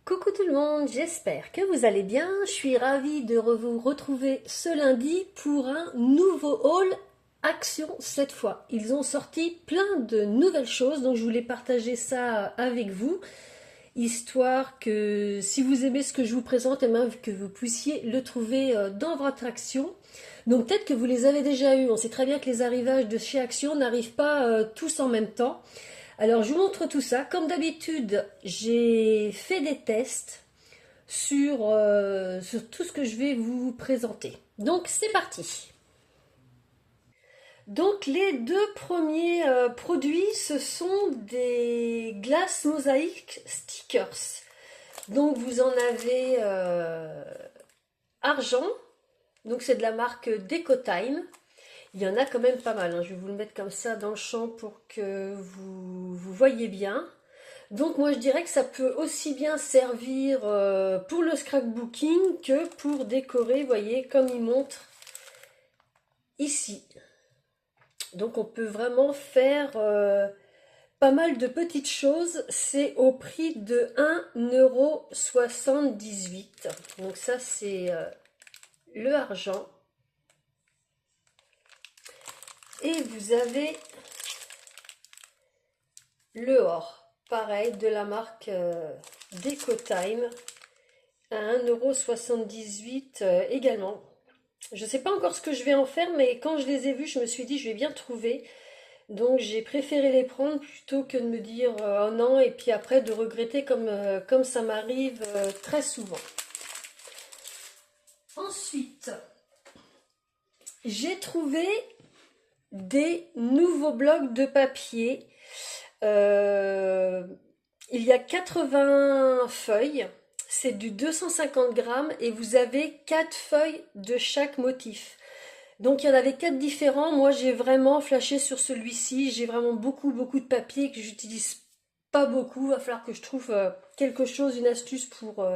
Coucou tout le monde, j'espère que vous allez bien. Je suis ravie de vous retrouver ce lundi pour un nouveau haul action cette fois. Ils ont sorti plein de nouvelles choses, donc je voulais partager ça avec vous, histoire que si vous aimez ce que je vous présente, et même que vous puissiez le trouver dans votre action. Donc peut-être que vous les avez déjà eus. On sait très bien que les arrivages de chez Action n'arrivent pas tous en même temps. Alors je vous montre tout ça. Comme d'habitude, j'ai fait des tests sur tout ce que je vais vous présenter. Donc c'est parti. Donc les deux premiers produits, ce sont des glaces mosaïques stickers. Donc vous en avez argent, donc c'est de la marque Decotime. Il y en a quand même pas mal, hein. Je vais vous le mettre comme ça dans le champ pour que vous voyez bien. Donc moi je dirais que ça peut aussi bien servir pour le scrapbooking que pour décorer, vous voyez, comme il montre ici. Donc on peut vraiment faire pas mal de petites choses. C'est au prix de 1,78 €. Donc ça c'est le argent. Et vous avez le or. Pareil, de la marque Decotime à 1,78 € également. Je ne sais pas encore ce que je vais en faire, mais quand je les ai vus, je me suis dit je vais bien trouver. Donc j'ai préféré les prendre plutôt que de me dire oh non, et puis après de regretter comme ça m'arrive très souvent. Ensuite, j'ai trouvé des nouveaux blocs de papier. Il y a 80 feuilles, c'est du 250 grammes et vous avez 4 feuilles de chaque motif. Donc il y en avait 4 différents, moi j'ai vraiment flashé sur celui-ci, j'ai vraiment beaucoup de papier que j'utilise pas beaucoup, il va falloir que je trouve quelque chose, une astuce pour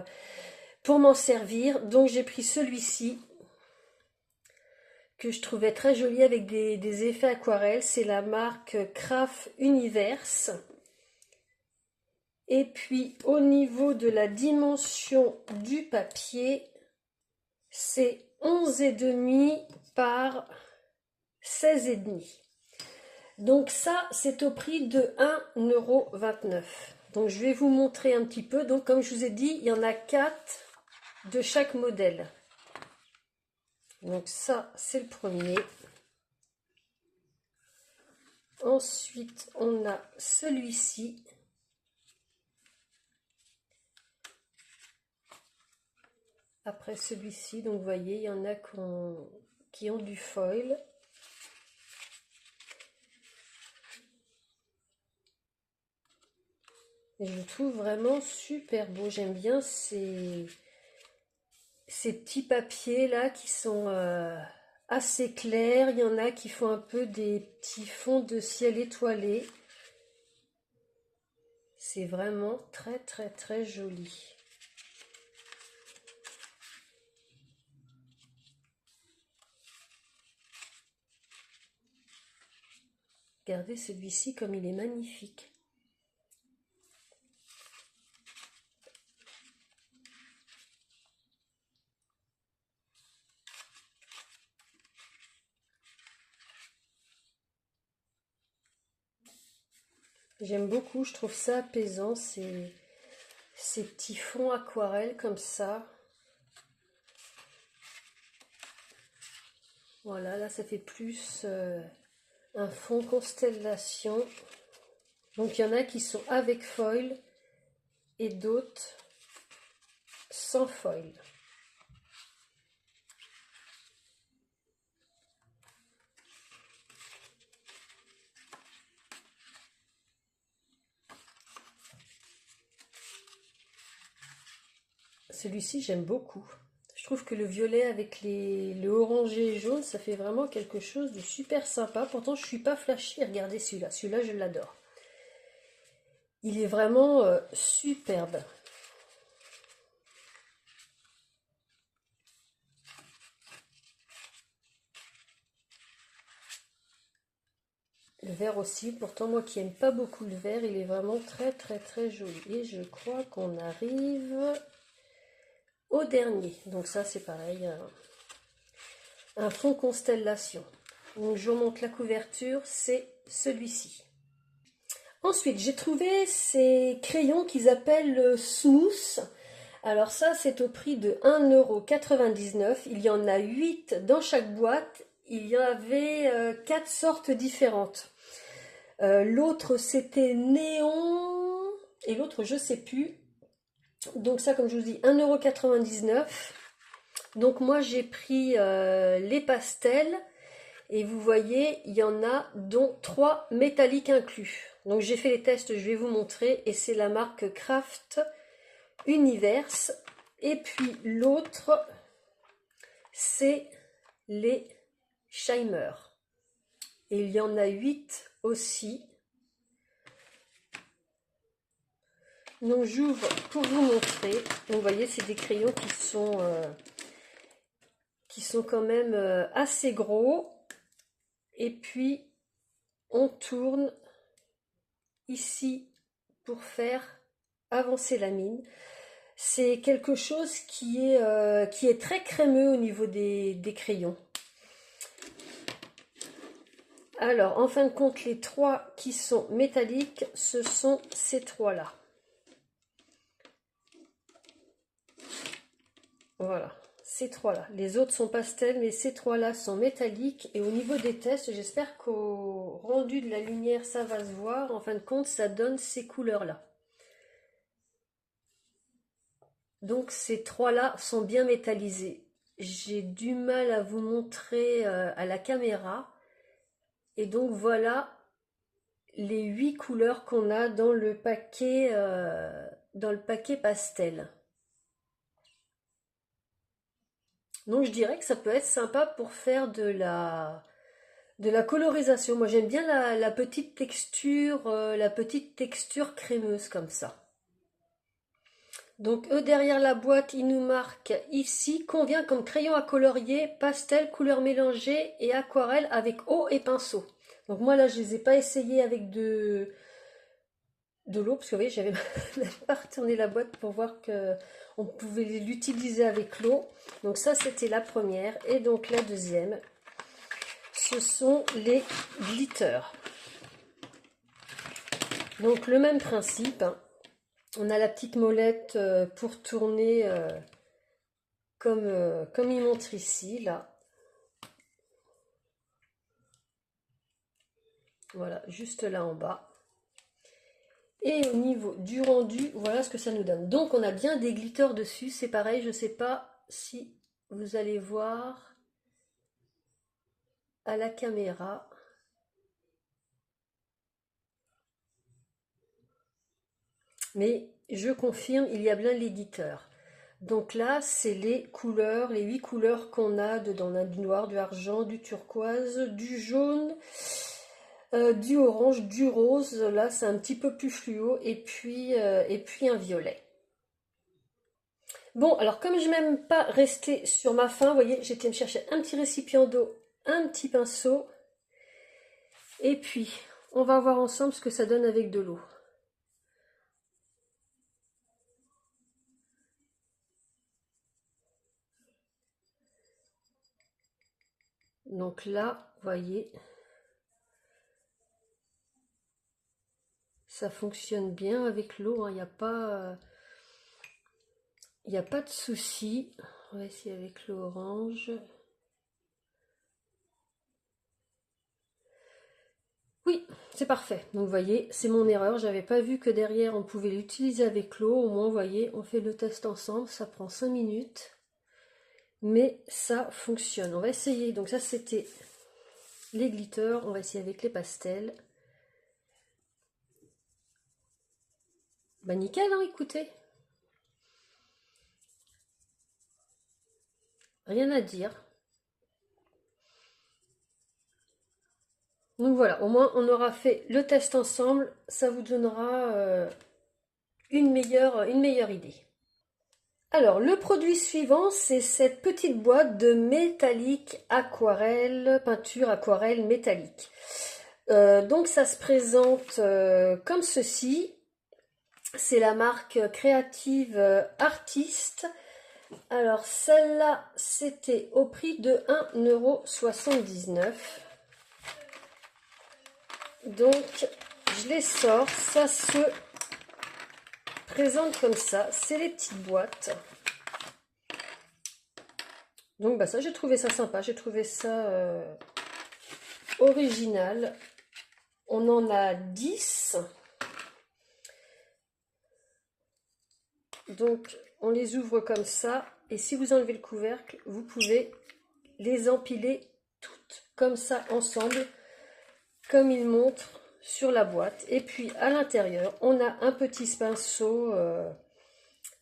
m'en servir. Donc j'ai pris celui-ci que je trouvais très joli avec des effets aquarelles, c'est la marque Craft Universe. Et puis au niveau de la dimension du papier, c'est 11,5 par 16,5. Donc ça, c'est au prix de 1,29 €. Donc je vais vous montrer un petit peu. Donc comme je vous ai dit, il y en a 4 de chaque modèle. Donc ça, c'est le premier. Ensuite, on a celui-ci. Après celui-ci, donc vous voyez, il y en a qui ont du foil. Et je le trouve vraiment super beau. J'aime bien ces petits papiers là qui sont assez clairs. Il y en a qui font un peu des petits fonds de ciel étoilés. C'est vraiment très joli. Regardez celui-ci comme il est magnifique. J'aime beaucoup, je trouve ça apaisant, ces petits fonds aquarelles comme ça. Voilà, là ça fait plus un fond constellation. Donc il y en a qui sont avec foil et d'autres sans foil. Celui-ci, j'aime beaucoup. Je trouve que le violet avec le orangé et jaune, ça fait vraiment quelque chose de super sympa. Pourtant, je ne suis pas flashy. Regardez celui-là. Celui-là, je l'adore. Il est vraiment superbe. Le vert aussi, pourtant moi qui aime pas beaucoup le vert, il est vraiment très très très joli. Et je crois qu'on arrive au dernier. Donc ça c'est pareil, un fond constellation. Donc je vous montre la couverture, c'est celui-ci. Ensuite j'ai trouvé ces crayons qu'ils appellent Smooth. Alors ça c'est au prix de 1,99 €. Il y en a 8 dans chaque boîte. Il y avait 4 sortes différentes. L'autre c'était néon et l'autre je sais plus. Donc ça comme je vous dis 1,99 €. Donc moi j'ai pris les pastels et vous voyez il y en a dont 3 métalliques inclus. Donc j'ai fait les tests, je vais vous montrer et c'est la marque Craft Universe. Et puis l'autre c'est les Shimer. Et il y en a 8 aussi. Donc j'ouvre pour vous montrer. Donc vous voyez, c'est des crayons qui sont quand même assez gros. Et puis on tourne ici pour faire avancer la mine. C'est quelque chose qui est très crémeux au niveau des crayons. Alors, en fin de compte, les 3 qui sont métalliques, ce sont ces 3-là. Voilà, ces 3-là. Les autres sont pastels, mais ces 3-là sont métalliques. Et au niveau des tests, j'espère qu'au rendu de la lumière, ça va se voir. En fin de compte, ça donne ces couleurs-là. Donc, ces 3-là sont bien métallisés. J'ai du mal à vous montrer à la caméra. Et donc voilà les 8 couleurs qu'on a dans le paquet pastel. Donc je dirais que ça peut être sympa pour faire de la colorisation. Moi j'aime bien la petite texture crémeuse comme ça. Donc eux derrière la boîte, ils nous marquent ici convient comme crayon à colorier, pastel, couleurs mélangées et aquarelle avec eau et pinceau. Donc moi là je les ai pas essayés avec de l'eau parce que vous voyez j'avais même pas retourné la boîte pour voir que on pouvait l'utiliser avec l'eau. Donc ça c'était la première et donc la deuxième ce sont les glitters. Donc le même principe, hein. On a la petite molette pour tourner comme il montre ici, là. Voilà, juste là en bas. Et au niveau du rendu, voilà ce que ça nous donne. Donc on a bien des glitters dessus, c'est pareil, je ne sais pas si vous allez voir à la caméra. Mais je confirme, il y a bien les glitters. Donc là, c'est les couleurs, les 8 couleurs qu'on a dedans. On a du noir, du argent, du turquoise, du jaune, du orange, du rose. Là, c'est un petit peu plus fluo. Et puis un violet. Bon, alors comme je n'aime pas rester sur ma faim, vous voyez, j'étais me chercher un petit récipient d'eau, un petit pinceau. Et puis, on va voir ensemble ce que ça donne avec de l'eau. Donc là, vous voyez, ça fonctionne bien avec l'eau, hein. Il n'y a pas de souci. On va essayer avec l'orange. Oui, c'est parfait. Donc vous voyez, c'est mon erreur. J'avais pas vu que derrière on pouvait l'utiliser avec l'eau. Au moins, vous voyez, on fait le test ensemble. Ça prend 5 minutes. Mais ça fonctionne. On va essayer. Donc ça, c'était les glitters. On va essayer avec les pastels. Bah nickel, hein, écoutez. Rien à dire. Donc voilà, au moins on aura fait le test ensemble. Ça vous donnera une meilleure idée. Alors, le produit suivant, c'est cette petite boîte de métallique aquarelle, peinture aquarelle métallique. Donc ça se présente comme ceci. C'est la marque Créative Artiste. Alors celle-là, c'était au prix de 1,79 €. Donc je les sors, ça se présente comme ça. C'est les petites boîtes. Donc bah ça, j'ai trouvé ça sympa, j'ai trouvé ça original. On en a 10. Donc on les ouvre comme ça. Et si vous enlevez le couvercle, vous pouvez les empiler toutes comme ça ensemble, comme il montre sur la boîte. Et puis à l'intérieur, on a un petit pinceau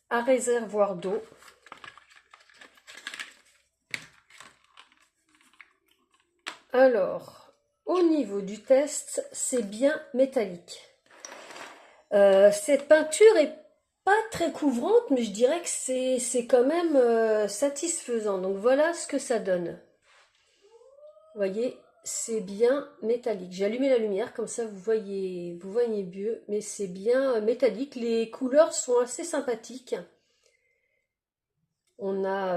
à réservoir d'eau. Alors, au niveau du test, c'est bien métallique. Cette peinture est pas très couvrante, mais je dirais que c'est quand même satisfaisant. Donc voilà ce que ça donne. Vous voyez, c'est bien métallique. J'ai allumé la lumière, comme ça vous voyez mieux, mais c'est bien métallique. Les couleurs sont assez sympathiques. On a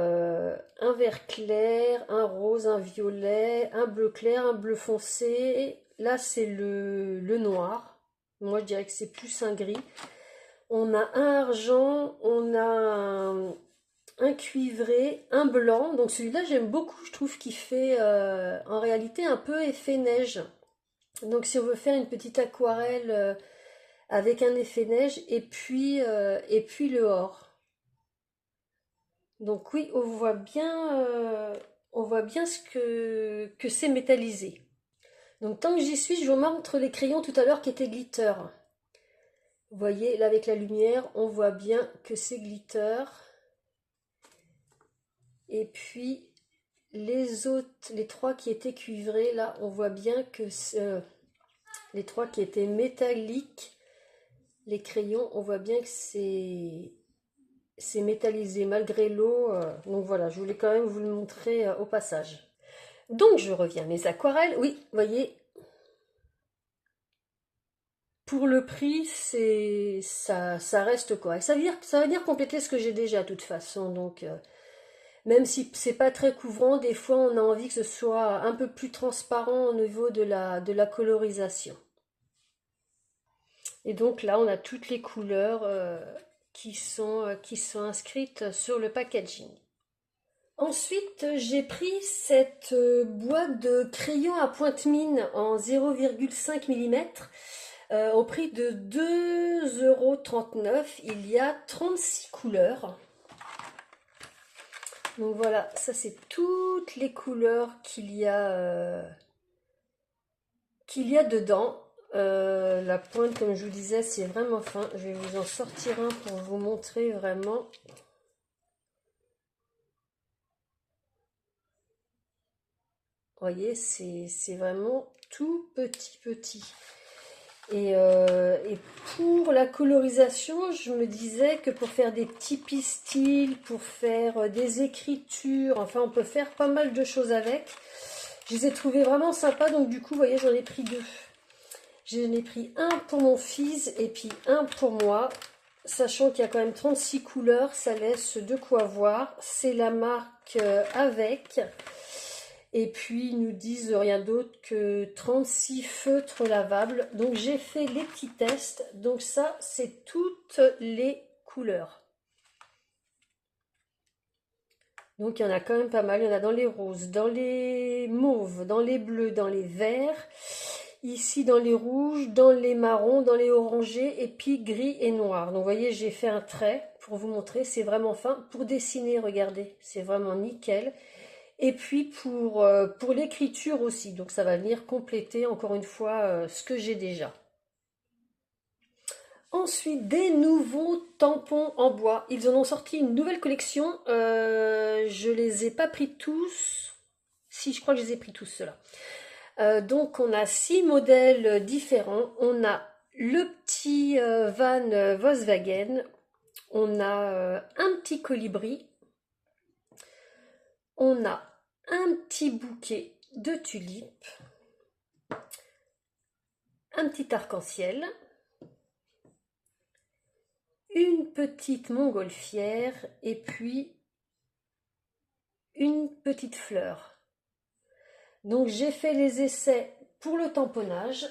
un vert clair, un rose, un violet, un bleu clair, un bleu foncé. Là, c'est le noir. Moi, je dirais que c'est plus un gris. On a un argent, on a un cuivré, un blanc. Donc celui-là, j'aime beaucoup. Je trouve qu'il fait en réalité un peu effet neige. Donc si on veut faire une petite aquarelle avec un effet neige et puis le or. Donc oui, on voit bien ce que c'est métallisé. Donc tant que j'y suis, je vous montre les crayons tout à l'heure qui étaient glitter. Vous voyez, là avec la lumière, on voit bien que c'est glitter. Et puis les autres, les trois qui étaient cuivrés, là, on voit bien que les trois qui étaient métalliques, les crayons, on voit bien que c'est métallisé malgré l'eau. Donc voilà, je voulais quand même vous le montrer au passage. Donc je reviens, mes aquarelles, oui, vous voyez, pour le prix, ça reste correct. Ça va venir compléter ce que j'ai déjà de toute façon. Donc même si c'est pas très couvrant, des fois on a envie que ce soit un peu plus transparent au niveau de la colorisation. Et donc là, on a toutes les couleurs qui sont inscrites sur le packaging. Ensuite, j'ai pris cette boîte de crayons à pointe mine en 0,5 mm au prix de 2,39 €. Il y a 36 couleurs. Donc voilà, ça c'est toutes les couleurs qu'il y a dedans. La pointe, comme je vous disais, c'est vraiment fin. Je vais vous en sortir un pour vous montrer vraiment. Vous voyez, c'est vraiment tout petit. Et pour la colorisation, je me disais que pour faire des petits pistils, pour faire des écritures, enfin on peut faire pas mal de choses avec. Je les ai trouvés vraiment sympas, donc du coup, vous voyez, j'en ai pris deux. J'en ai pris un pour mon fils et puis un pour moi. Sachant qu'il y a quand même 36 couleurs, ça laisse de quoi voir. C'est la marque Avec. Et puis, ils nous disent rien d'autre que 36 feutres lavables. Donc, j'ai fait les petits tests. Donc, ça, c'est toutes les couleurs. Donc, il y en a quand même pas mal. Il y en a dans les roses, dans les mauves, dans les bleus, dans les verts. Ici, dans les rouges, dans les marrons, dans les orangés, et puis gris et noir. Donc, vous voyez, j'ai fait un trait pour vous montrer. C'est vraiment fin. Pour dessiner, regardez, c'est vraiment nickel. Et puis pour l'écriture aussi, donc ça va venir compléter encore une fois ce que j'ai déjà. Ensuite, des nouveaux tampons en bois. Ils en ont sorti une nouvelle collection. Je les ai pas pris tous. Si, je crois que je les ai pris tous ceux-là. Donc on a 6 modèles différents. On a le petit van Volkswagen. On a un petit colibri. On a un petit bouquet de tulipes, un petit arc-en-ciel, une petite montgolfière et puis une petite fleur. Donc j'ai fait les essais pour le tamponnage.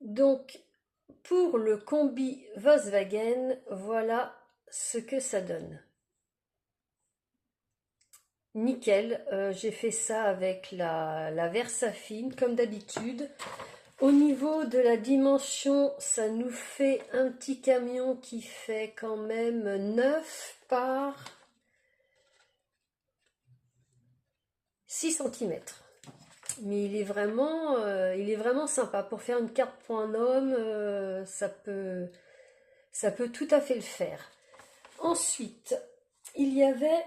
Donc pour le combi Volkswagen, voilà ce que ça donne. Nickel, j'ai fait ça avec la Versafine comme d'habitude. Au niveau de la dimension, ça nous fait un petit camion qui fait quand même 9 par 6 cm. Mais il est vraiment sympa. Pour faire une carte point homme, ça peut tout à fait le faire. Ensuite, il y avait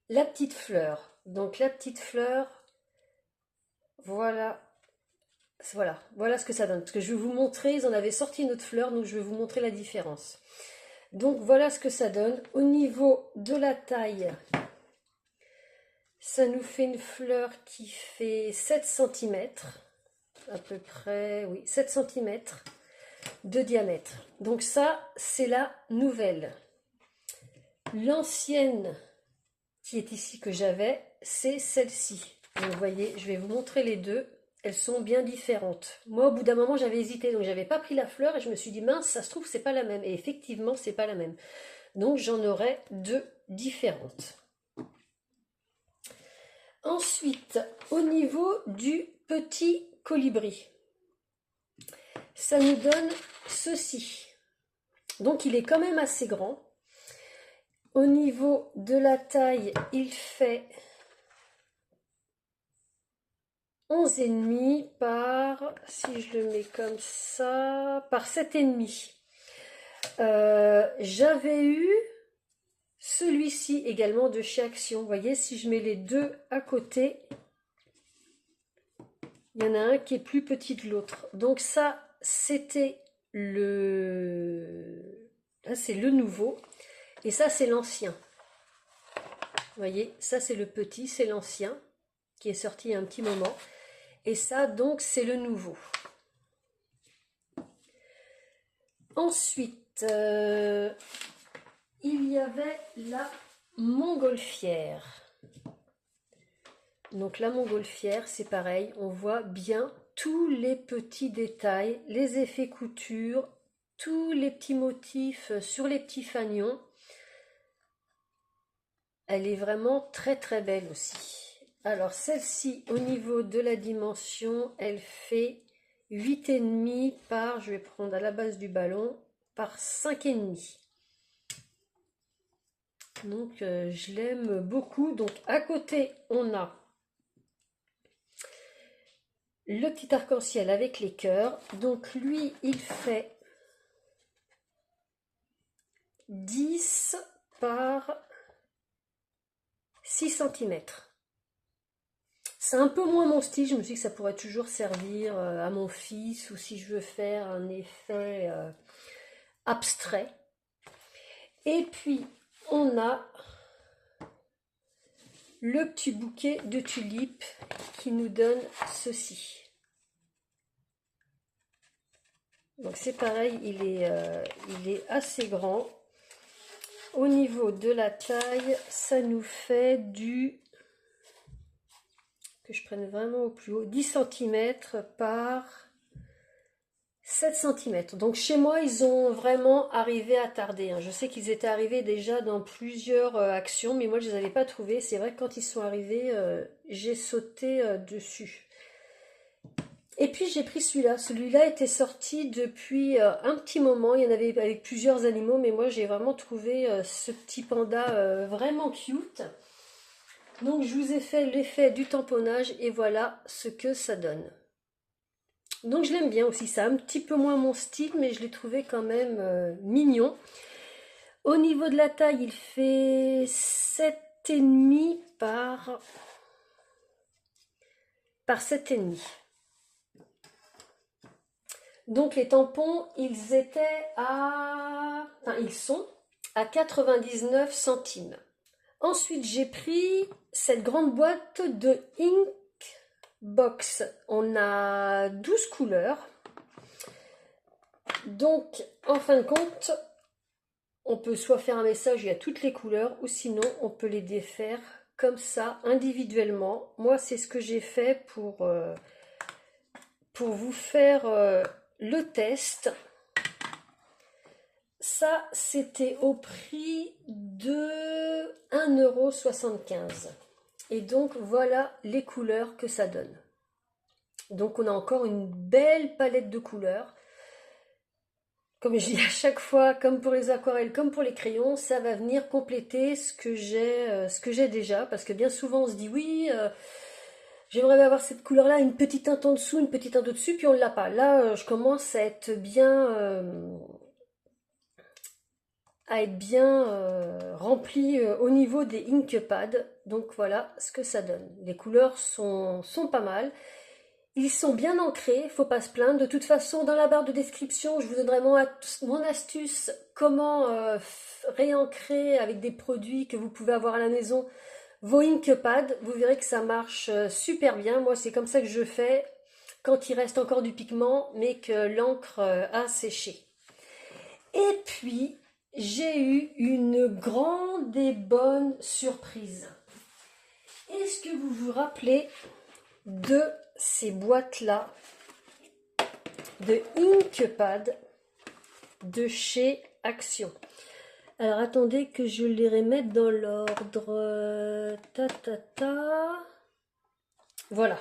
la petite fleur. Donc la petite fleur, voilà ce que ça donne. Parce que je vais vous montrer, ils en avaient sorti une autre fleur, donc je vais vous montrer la différence. Donc voilà ce que ça donne. Au niveau de la taille, ça nous fait une fleur qui fait 7 cm, à peu près, oui, 7 cm de diamètre. Donc ça, c'est la nouvelle. L'ancienne qui est ici que j'avais, c'est celle-ci. Donc vous voyez, je vais vous montrer les deux. Elles sont bien différentes. Moi, au bout d'un moment, j'avais hésité, donc j'avais pas pris la fleur et je me suis dit, mince, ça se trouve, c'est pas la même. Et effectivement, c'est pas la même. Donc j'en aurai deux différentes. Ensuite, au niveau du petit colibri, ça nous donne ceci. Donc il est quand même assez grand. Au niveau de la taille, il fait 11,5 par, si je le mets comme ça, par 7,5. J'avais eu celui-ci également de chez Action. Vous voyez, si je mets les deux à côté, il y en a un qui est plus petit que l'autre. Donc ça, c'était là, c'est le nouveau. Et ça, c'est l'ancien. Vous voyez, ça, c'est le petit, c'est l'ancien, qui est sorti il y a un petit moment. Et ça, donc, c'est le nouveau. Ensuite, il y avait la montgolfière. Donc la montgolfière, c'est pareil, on voit bien tous les petits détails, les effets couture, tous les petits motifs sur les petits fanions. Elle est vraiment très très belle aussi. Alors celle-ci, au niveau de la dimension, elle fait 8,5 par, je vais prendre à la base du ballon, par 5,5. Donc je l'aime beaucoup. Donc à côté, on a le petit arc-en-ciel avec les cœurs. Donc lui, il fait 10 par 6 cm. C'est un peu moins mon style, je me suis dit que ça pourrait toujours servir à mon fils ou si je veux faire un effet abstrait. Et puis on a le petit bouquet de tulipes qui nous donne ceci. Donc c'est pareil, il est assez grand. Au niveau de la taille, ça nous fait du, que je prenne vraiment au plus haut, 10 cm par 7 cm. Donc chez moi, ils ont vraiment arrivé à tarder. Je sais qu'ils étaient arrivés déjà dans plusieurs actions, mais moi je ne les avais pas trouvés. C'est vrai que quand ils sont arrivés, j'ai sauté dessus. Et puis j'ai pris celui-là. Celui-là était sorti depuis un petit moment. Il y en avait avec plusieurs animaux, mais moi j'ai vraiment trouvé ce petit panda vraiment cute. Donc je vous ai fait l'effet du tamponnage et voilà ce que ça donne. Donc je l'aime bien aussi. C'est un petit peu moins mon style, mais je l'ai trouvé quand même mignon. Au niveau de la taille, il fait 7,5 par 7,5. Donc les tampons, ils sont à 99 centimes. Ensuite, j'ai pris cette grande boîte de Ink box, on a 12 couleurs. Donc, en fin de compte, on peut soit faire un message, il y a toutes les couleurs, ou sinon, on peut les défaire comme ça, individuellement. Moi, c'est ce que j'ai fait pour vous faire le test. Ça, c'était au prix de 1,75 €. Et donc, voilà les couleurs que ça donne. Donc, on a encore une belle palette de couleurs. Comme je dis à chaque fois, comme pour les aquarelles, comme pour les crayons, ça va venir compléter ce que j'ai déjà. Parce que bien souvent, on se dit, oui, j'aimerais avoir cette couleur-là, une petite teinte en dessous, une petite teinte au-dessus, puis on ne l'a pas. Là, je commence à être bien... rempli au niveau des Inkpad. Donc voilà ce que ça donne. Les couleurs sont pas mal. Ils sont bien ancrés, faut pas se plaindre. De toute façon, dans la barre de description, je vous donnerai mon astuce comment réancrer avec des produits que vous pouvez avoir à la maison vos Inkpad. Vous verrez que ça marche super bien. Moi, c'est comme ça que je fais quand il reste encore du pigment, mais que l'encre a séché. Et puis, j'ai eu une grande et bonne surprise. Est-ce que vous vous rappelez de ces boîtes-là de Inkpad de chez Action? Alors, attendez que je les remette dans l'ordre. Voilà.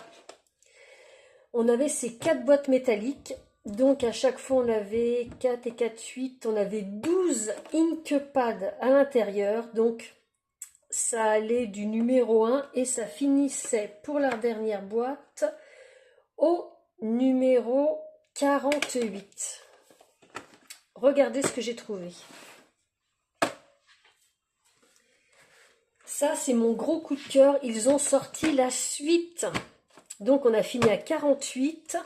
On avait ces 4 boîtes métalliques. Donc à chaque fois on avait 4 et 4, 8, on avait 12 Inkpad à l'intérieur. Donc ça allait du numéro 1 et ça finissait pour la dernière boîte au numéro 48. Regardez ce que j'ai trouvé. Ça c'est mon gros coup de cœur, ils ont sorti la suite. Donc on a fini à 48.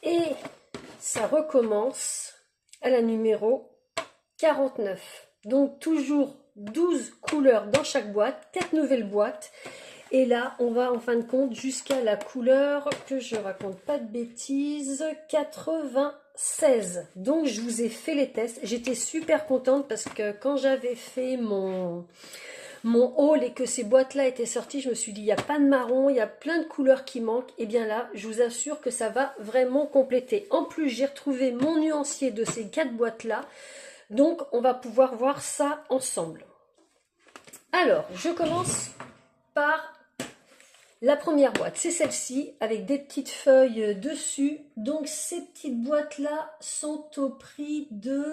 Et ça recommence à la numéro 49. Donc toujours 12 couleurs dans chaque boîte, 4 nouvelles boîtes. Et là, on va en fin de compte jusqu'à la couleur, que je raconte pas de bêtises, 96. Donc je vous ai fait les tests. J'étais super contente parce que quand j'avais fait mon haul et que ces boîtes-là étaient sorties, je me suis dit, il n'y a pas de marron, il y a plein de couleurs qui manquent. Et bien là, je vous assure que ça va vraiment compléter. En plus, j'ai retrouvé mon nuancier de ces 4 boîtes-là. Donc, on va pouvoir voir ça ensemble. Alors, je commence par la première boîte. C'est celle-ci, avec des petites feuilles dessus. Donc, ces petites boîtes-là sont au prix de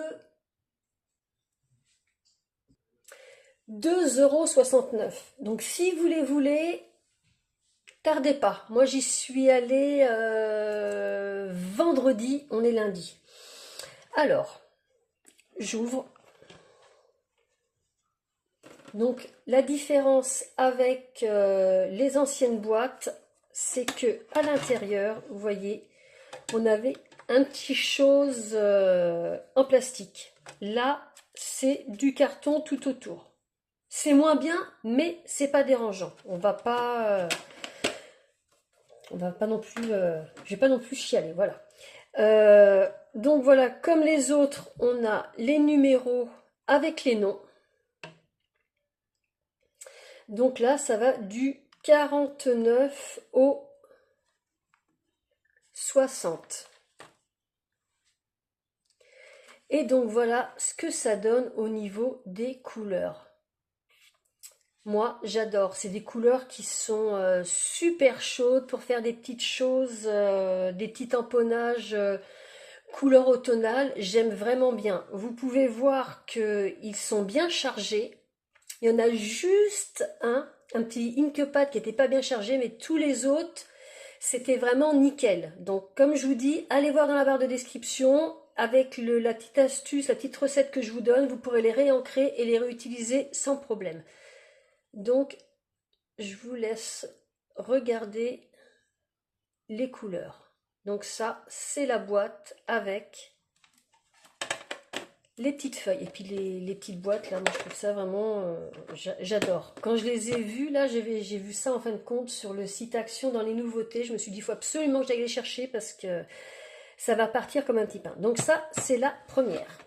2,69 €. Donc si vous les voulez, tardez pas. Moi j'y suis allée vendredi, on est lundi. Alors, j'ouvre. Donc la différence avec les anciennes boîtes, c'est que à l'intérieur, vous voyez, on avait un petit chose en plastique. Là, c'est du carton tout autour. C'est moins bien, mais c'est pas dérangeant. On va pas non plus, je vais pas non plus chialer, voilà. Donc voilà, comme les autres, on a les numéros avec les noms. Donc là, ça va du 49 au 60. Et donc voilà ce que ça donne au niveau des couleurs. Moi, j'adore. C'est des couleurs qui sont super chaudes pour faire des petites choses, des petits tamponnages couleur automnale. J'aime vraiment bien. Vous pouvez voir qu'ils sont bien chargés. Il y en a juste un petit Inkpad qui n'était pas bien chargé, mais tous les autres, c'était vraiment nickel. Donc, comme je vous dis, allez voir dans la barre de description. Avec la petite astuce, la petite recette que je vous donne, vous pourrez les réancrer et les réutiliser sans problème. Donc, je vous laisse regarder les couleurs. Donc ça, c'est la boîte avec les petites feuilles. Et puis les petites boîtes, là, moi je trouve ça vraiment, j'adore. Quand je les ai vues, là, j'ai vu ça en fin de compte sur le site Action dans les nouveautés. Je me suis dit, il faut absolument que j'aille les chercher parce que ça va partir comme un petit pain. Donc ça, c'est la première.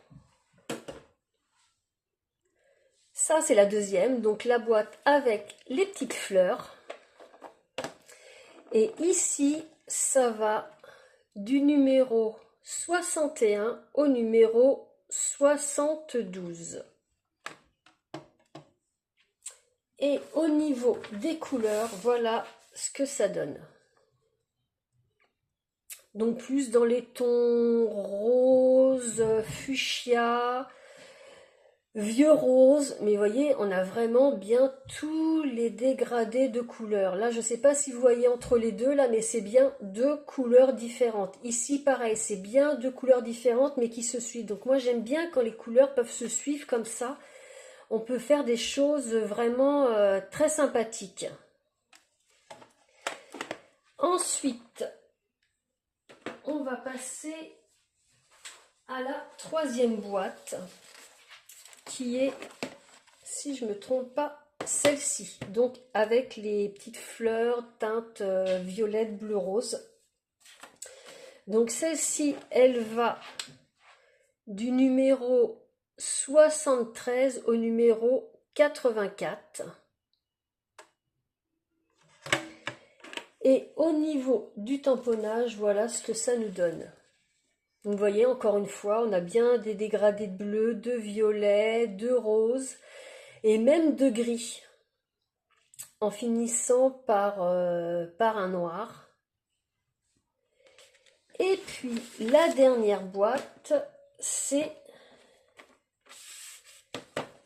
Ça, c'est la deuxième. Donc la boîte avec les petites fleurs. Et ici, ça va du numéro 61 au numéro 72. Et au niveau des couleurs, voilà ce que ça donne. Donc plus dans les tons rose, fuchsia, vieux rose, mais vous voyez, on a vraiment bien tous les dégradés de couleurs. Là, je ne sais pas si vous voyez entre les deux, là, mais c'est bien deux couleurs différentes. Ici, pareil, c'est bien deux couleurs différentes, mais qui se suivent. Donc moi, j'aime bien quand les couleurs peuvent se suivre comme ça. On peut faire des choses vraiment très sympathiques. Ensuite, on va passer à la troisième boîte, qui est, si je ne me trompe pas, celle-ci. Donc avec les petites fleurs teintes violette, bleu, rose. Donc celle-ci, elle va du numéro 73 au numéro 84. Et au niveau du tamponnage, voilà ce que ça nous donne. Donc vous voyez, encore une fois, on a bien des dégradés de bleu, de violet, de rose et même de gris, en finissant par un noir. Et puis la dernière boîte, c'est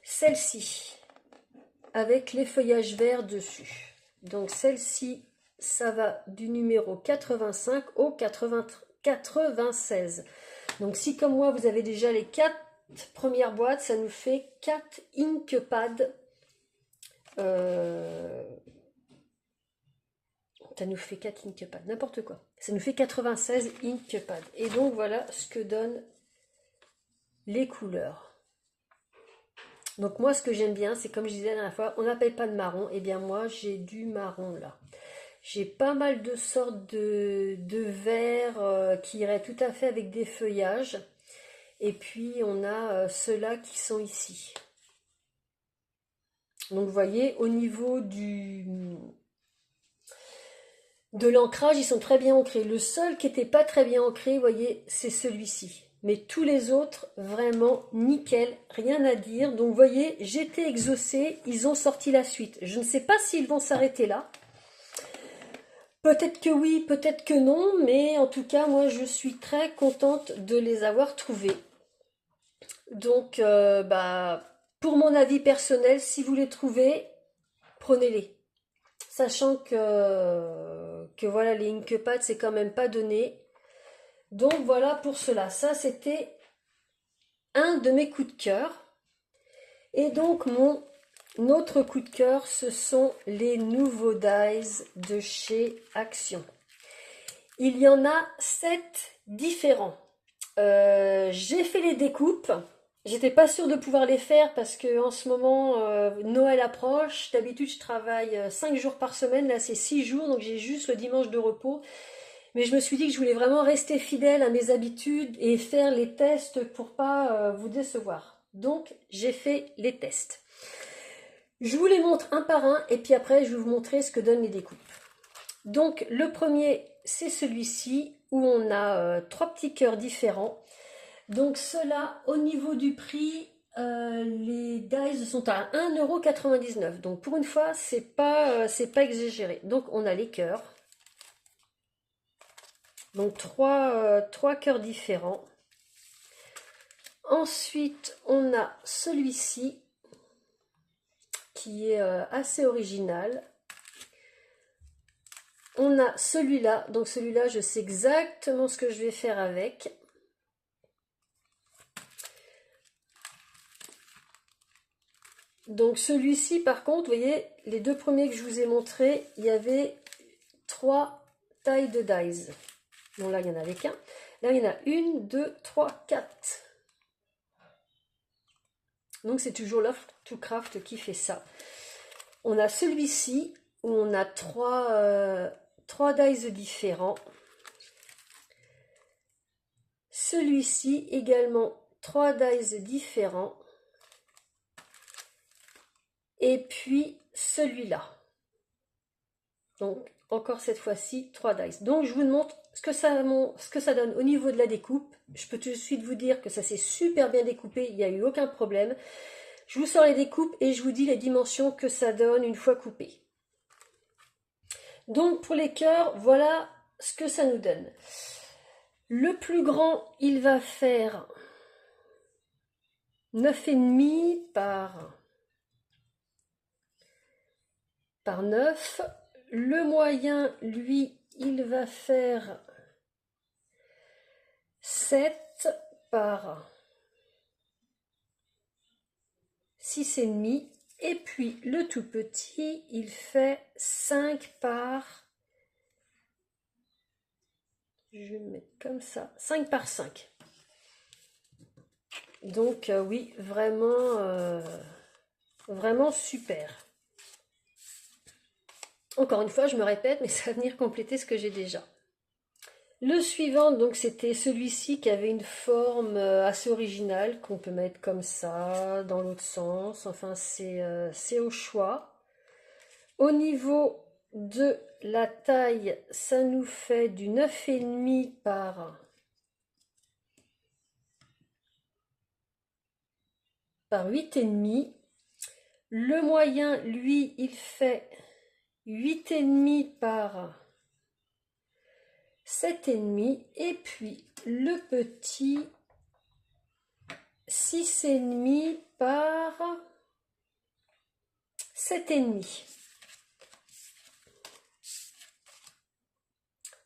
celle-ci, avec les feuillages verts dessus. Donc celle-ci, ça va du numéro 85 au 96. Donc si comme moi vous avez déjà les 4 premières boîtes, ça nous fait 4 inkpads. Ça nous fait 4 inkpads, n'importe quoi. Ça nous fait 96 inkpads. Et donc voilà ce que donnent les couleurs. Donc moi ce que j'aime bien, c'est comme je disais la dernière fois, on n'appelle pas de marron. Et bien moi j'ai du marron là. J'ai pas mal de sortes de verts qui iraient tout à fait avec des feuillages. Et puis on a ceux-là qui sont ici. Donc vous voyez, au niveau de l'ancrage, ils sont très bien ancrés. Le seul qui n'était pas très bien ancré, vous voyez, c'est celui-ci. Mais tous les autres, vraiment nickel, rien à dire. Donc vous voyez, j'étais exaucée, ils ont sorti la suite. Je ne sais pas s'ils vont s'arrêter là. Peut-être que oui, peut-être que non, mais en tout cas, moi, je suis très contente de les avoir trouvés. Donc, pour mon avis personnel, si vous les trouvez, prenez-les. Sachant que voilà, les inkpads, c'est quand même pas donné. Donc, voilà pour cela. Ça, c'était un de mes coups de cœur. Et donc, mon autre coup de cœur, ce sont les nouveaux dies de chez Action. Il y en a 7 différents. J'ai fait les découpes. J'étais pas sûre de pouvoir les faire parce que en ce moment Noël approche. D'habitude je travaille 5 jours par semaine, là c'est 6 jours, donc j'ai juste le dimanche de repos. Mais je me suis dit que je voulais vraiment rester fidèle à mes habitudes et faire les tests pour pas vous décevoir. Donc j'ai fait les tests. Je vous les montre un par un et puis après je vais vous montrer ce que donnent les découpes. Donc le premier, c'est celui-ci où on a 3 petits cœurs différents. Donc ceux-là, au niveau du prix, les dies sont à 1,99 €. Donc pour une fois, c'est pas exagéré. Donc on a les cœurs. Donc trois cœurs différents. Ensuite, on a celui-ci qui est assez original. On a celui-là, donc celui-là, je sais exactement ce que je vais faire avec. Donc celui-ci, par contre, vous voyez, les deux premiers que je vous ai montrés, il y avait 3 tailles de dies. Bon, là, il n'y en avait qu'un. Là, il y en a 1, 2, 3, 4. Donc c'est toujours Love to Craft qui fait ça. On a celui-ci où on a trois dies différents. Celui-ci également 3 dies différents. Et puis celui-là. Donc encore cette fois-ci 3 dice. Donc je vous montre ce que ça donne au niveau de la découpe. Je peux tout de suite vous dire que ça s'est super bien découpé, il n'y a eu aucun problème. Je vous sors les découpes et je vous dis les dimensions que ça donne une fois coupé. Donc pour les cœurs, voilà ce que ça nous donne. Le plus grand, il va faire 9,5 par 9. Le moyen, lui, il va faire 7 par 6,5. Et puis le tout petit, il fait 5 par... Je vais le mettre comme ça. 5 par 5. Donc oui, vraiment super. Encore une fois, je me répète, mais ça va venir compléter ce que j'ai déjà. Le suivant, donc c'était celui-ci qui avait une forme assez originale, qu'on peut mettre comme ça, dans l'autre sens, enfin c'est au choix. Au niveau de la taille, ça nous fait du 9,5 par 8,5. Le moyen, lui, il fait 8,5 par 7,5. Et puis le petit, 6,5 par 7,5.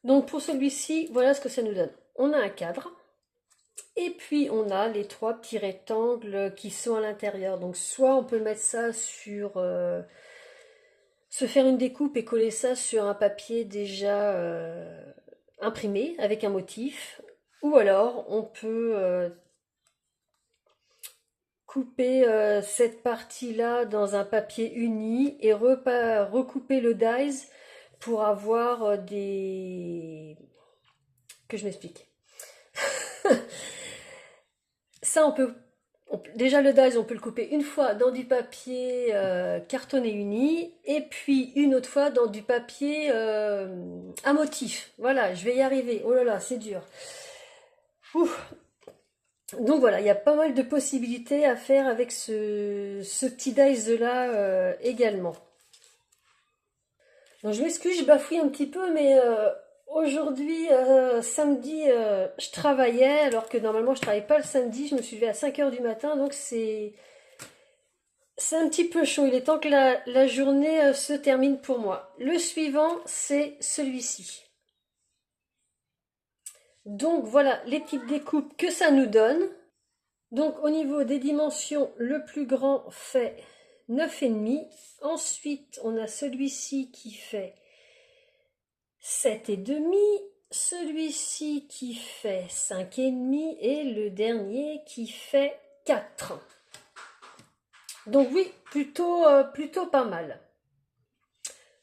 Donc pour celui-ci, voilà ce que ça nous donne. On a un cadre. Et puis on a les 3 petits rectangles qui sont à l'intérieur. Donc soit on peut mettre ça sur... se faire une découpe et coller ça sur un papier déjà imprimé avec un motif. Ou alors on peut couper cette partie-là dans un papier uni et recouper le dies pour avoir des... Que je m'explique. Ça, déjà le dies, on peut le couper une fois dans du papier cartonné uni et puis une autre fois dans du papier à motif. Voilà, je vais y arriver. Oh là là, c'est dur. Ouf. Donc voilà, il y a pas mal de possibilités à faire avec ce petit dies là également. Donc je m'excuse, je bafouille un petit peu, mais aujourd'hui, samedi, je travaillais, alors que normalement je travaille pas le samedi, je me suis levée à 5 h du matin, donc c'est un petit peu chaud, il est temps que la journée se termine pour moi. Le suivant, c'est celui-ci. Donc voilà les petites découpes que ça nous donne. Donc au niveau des dimensions, le plus grand fait 9,5. Ensuite, on a celui-ci qui fait 7,5. Celui-ci qui fait 5,5 et le dernier qui fait 4. Donc oui, plutôt pas mal.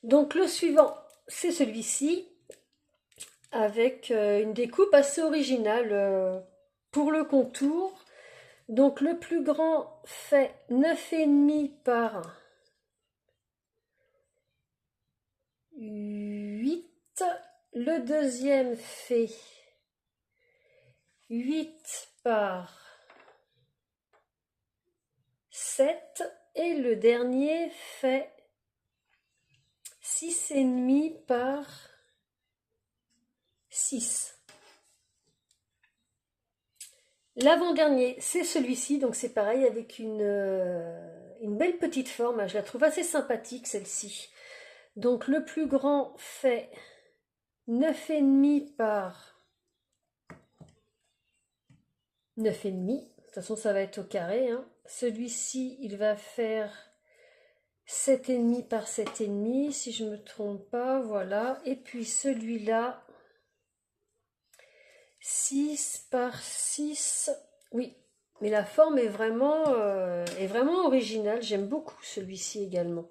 Donc le suivant, c'est celui-ci, avec une découpe assez originale pour le contour. Donc le plus grand fait 9,5 par 8. Le deuxième fait 8 par 7. Et le dernier fait 6,5 par 6. L'avant-dernier, c'est celui-ci, donc c'est pareil avec une belle petite forme. Je la trouve assez sympathique, celle-ci. Donc le plus grand fait 9,5 par 9,5. De toute façon, ça va être au carré. Hein. Celui-ci, il va faire 7,5 par 7,5, si je ne me trompe pas. Voilà. Et puis celui-là, 6 par 6. Oui, Mais la forme est vraiment originale. J'aime beaucoup celui-ci également.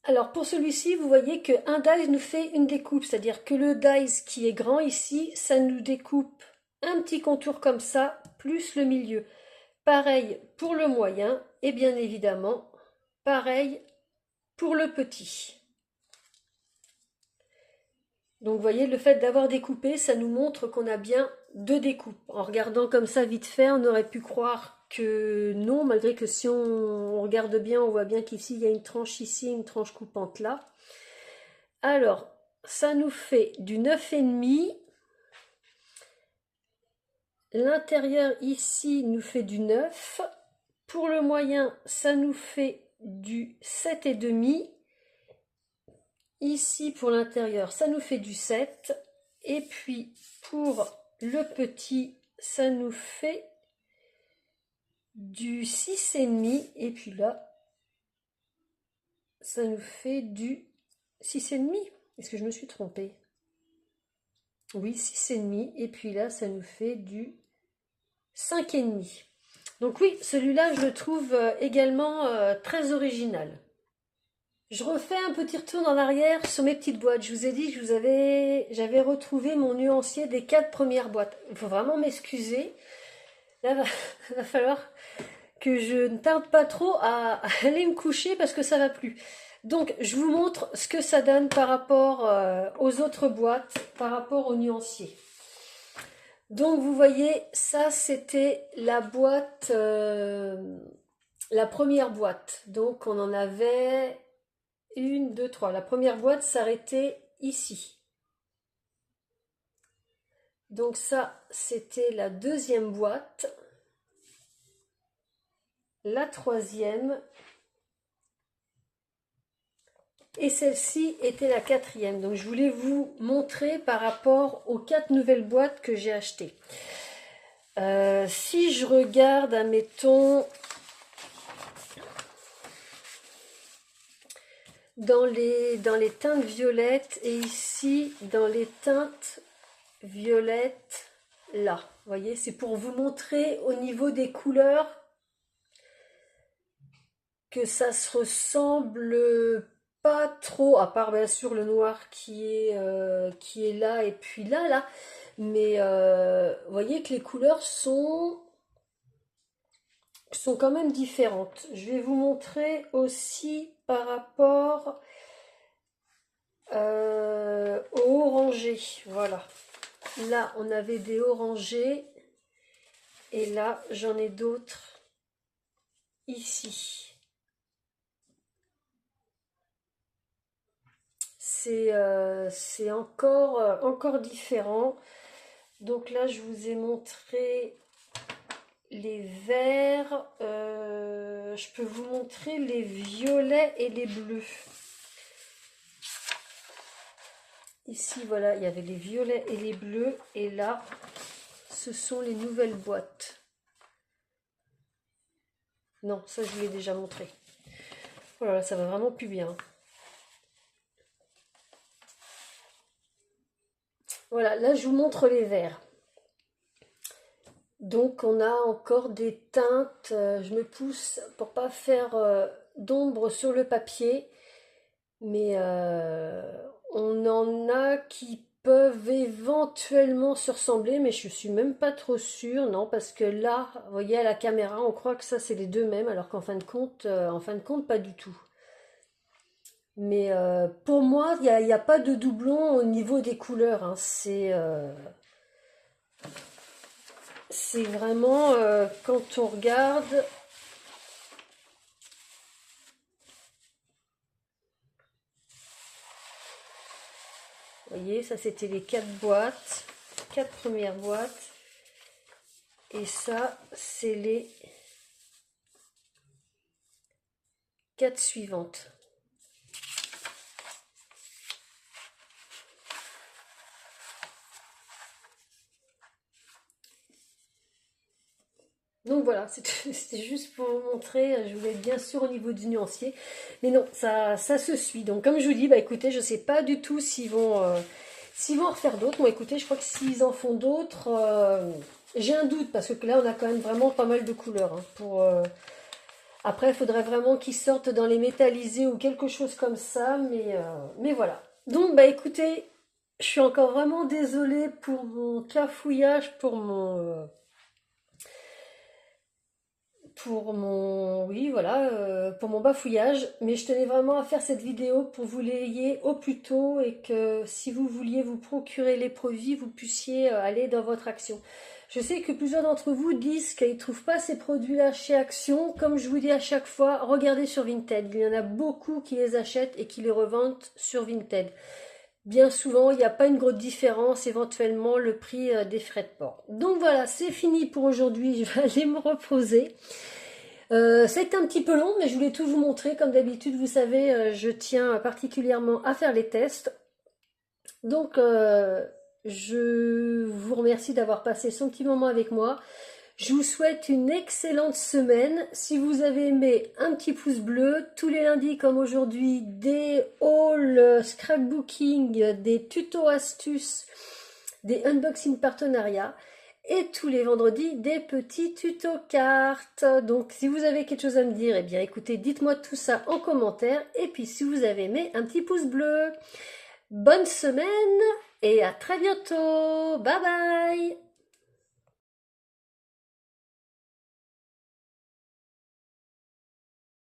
Alors pour celui-ci, vous voyez qu'un dies nous fait une découpe, c'est-à-dire que le dies qui est grand ici, ça nous découpe un petit contour comme ça, plus le milieu. Pareil pour le moyen, et bien évidemment, pareil pour le petit. Donc vous voyez, le fait d'avoir découpé, ça nous montre qu'on a bien deux découpes. En regardant comme ça vite fait, on aurait pu croire que non, malgré que si on regarde bien, on voit bien qu'ici, il y a une tranche ici, une tranche coupante là. Alors, ça nous fait du 9,5. L'intérieur ici nous fait du 9. Pour le moyen, ça nous fait du 7,5. Ici, pour l'intérieur, ça nous fait du 7. Et puis, pour le petit, ça nous fait du 6,5. Et puis là, ça nous fait du 6,5. Est-ce que je me suis trompée? Oui, 6,5. Et puis là, ça nous fait du 5,5. Donc oui, celui-là, je le trouve également très original. Je refais un petit retour en arrière sur mes petites boîtes. Je vous ai dit que j'avais retrouvé mon nuancier des 4 premières boîtes. Il faut vraiment m'excuser. Là, il va falloir que je ne tarde pas trop à aller me coucher parce que ça va plus. Donc, je vous montre ce que ça donne par rapport aux autres boîtes, par rapport au nuancier. Donc, vous voyez, ça, c'était la boîte, la première boîte. Donc, on en avait... 1, 2, 3. La première boîte s'arrêtait ici. Donc ça, c'était la deuxième boîte. La troisième. Et celle-ci était la quatrième. Donc je voulais vous montrer par rapport aux 4 nouvelles boîtes que j'ai achetées. Si je regarde, admettons... Dans les teintes violettes et ici dans les teintes violettes là. Vous voyez, c'est pour vous montrer au niveau des couleurs que ça se ressemble pas trop, à part bien sûr le noir qui est là et puis là. Mais vous voyez que les couleurs sont quand même différentes. Je vais vous montrer aussi par rapport au orangé. Voilà. Là, on avait des orangés. Et là, j'en ai d'autres ici. C'est encore différent. Donc là, je vous ai montré les verts. Je peux vous montrer les violets et les bleus. Ici, voilà, il y avait les violets et les bleus. Et là, ce sont les nouvelles boîtes. Non, ça, je vous l'ai déjà montré. Voilà, ça va vraiment plus bien. Voilà, là, je vous montre les verts. Donc, on a encore des teintes. Je me pousse pour pas faire d'ombre sur le papier. Mais on en a qui peuvent éventuellement se ressembler, mais je suis même pas trop sûre, non, parce que là, vous voyez à la caméra, on croit que ça c'est les deux mêmes, alors qu'en fin de compte, pas du tout. Mais pour moi, il n'y a pas de doublon au niveau des couleurs, hein. C'est vraiment quand on regarde. Vous voyez, ça c'était les 4 boîtes, 4 premières boîtes. Et ça, c'est les 4 suivantes. Donc voilà, c'était juste pour vous montrer, je voulais être bien sûr au niveau du nuancier. Mais non, ça se suit. Donc comme je vous dis, bah écoutez, je ne sais pas du tout s'ils vont S'ils vont en refaire d'autres, moi écoutez, je crois que s'ils en font d'autres, j'ai un doute parce que là on a quand même vraiment pas mal de couleurs. Hein, Après, il faudrait vraiment qu'ils sortent dans les métallisés ou quelque chose comme ça, mais voilà. Donc bah écoutez, je suis encore vraiment désolée pour mon cafouillage, oui, voilà, pour mon bafouillage, mais je tenais vraiment à faire cette vidéo pour vous l'ayez au plus tôt et que si vous vouliez vous procurer les produits, vous puissiez aller dans votre Action. Je sais que plusieurs d'entre vous disent qu'ils ne trouvent pas ces produits-là chez Action. Comme je vous dis à chaque fois, regardez sur Vinted. Il y en a beaucoup qui les achètent et qui les revendent sur Vinted. Bien souvent, il n'y a pas une grosse différence, éventuellement le prix des frais de port. Donc voilà, c'est fini pour aujourd'hui, je vais aller me reposer. C'était un petit peu long, mais je voulais tout vous montrer. Comme d'habitude, vous savez, je tiens particulièrement à faire les tests. Donc, je vous remercie d'avoir passé ce petit moment avec moi. Je vous souhaite une excellente semaine. Si vous avez aimé, un petit pouce bleu. Tous les lundis, comme aujourd'hui, des hauls scrapbooking, des tutos astuces, des unboxing partenariats. Et tous les vendredis, des petits tutos cartes. Donc, si vous avez quelque chose à me dire, eh bien, écoutez, dites-moi tout ça en commentaire. Et puis, si vous avez aimé, un petit pouce bleu. Bonne semaine et à très bientôt. Bye bye.